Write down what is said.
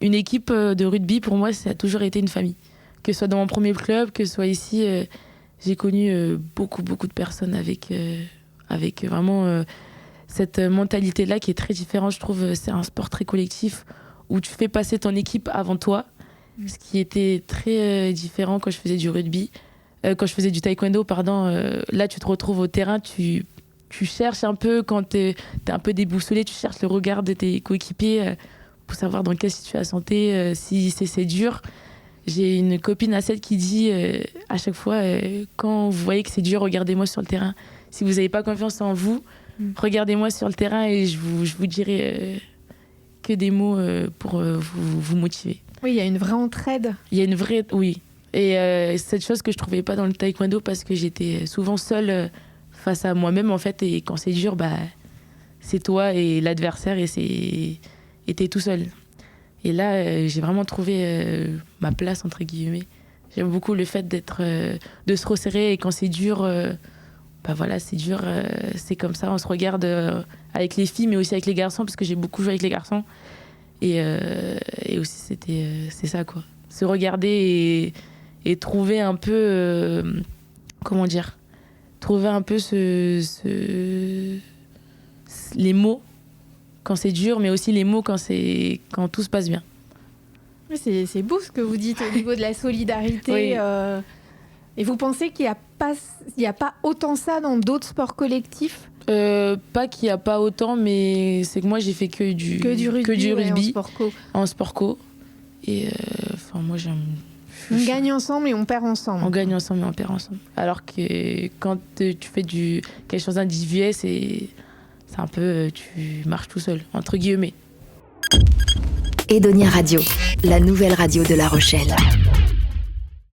une équipe de rugby, pour moi, ça a toujours été une famille. Que ce soit dans mon premier club, que ce soit ici, j'ai connu beaucoup de personnes avec vraiment cette mentalité-là qui est très différente. Je trouve c'est un sport très collectif où tu fais passer ton équipe avant toi, ce qui était très différent quand je faisais du rugby. Quand je faisais du taekwondo, là, tu te retrouves au terrain, tu cherches un peu, quand t'es un peu déboussolé, tu cherches le regard de tes coéquipiers pour savoir dans quelle situation t'es, si c'est dur. J'ai une copine à 7 qui dit à chaque fois, quand vous voyez que c'est dur, regardez-moi sur le terrain. Si vous n'avez pas confiance en vous, regardez-moi sur le terrain et je vous dirai que des mots pour vous motiver. Oui, il y a une vraie entraide. Il y a une vraie... Oui. Et cette chose que je ne trouvais pas dans le taekwondo parce que j'étais souvent seule face à moi-même, en fait. Et quand c'est dur, c'est toi et l'adversaire et t'es tout seul. Et là, j'ai vraiment trouvé ma place, entre guillemets. J'aime beaucoup le fait de se resserrer et quand c'est dur, c'est dur, c'est comme ça. On se regarde avec les filles, mais aussi avec les garçons, parce que j'ai beaucoup joué avec les garçons. Et aussi, c'est ça, quoi. Se regarder et trouver un peu... Trouver un peu les mots quand c'est dur, mais aussi les mots quand tout se passe bien. C'est beau ce que vous dites au niveau de la solidarité. Oui. Et vous pensez qu'il n'y a pas autant ça dans d'autres sports collectifs ? Pas qu'il n'y a pas autant, mais c'est que moi j'ai fait que du rugby en sport co. Et moi j'aime... On gagne ensemble et on perd ensemble. On gagne ensemble et on perd ensemble. Alors que quand tu fais quelque chose d'individuel, c'est un peu... tu marches tout seul, entre guillemets. Edonia Radio, la nouvelle radio de La Rochelle.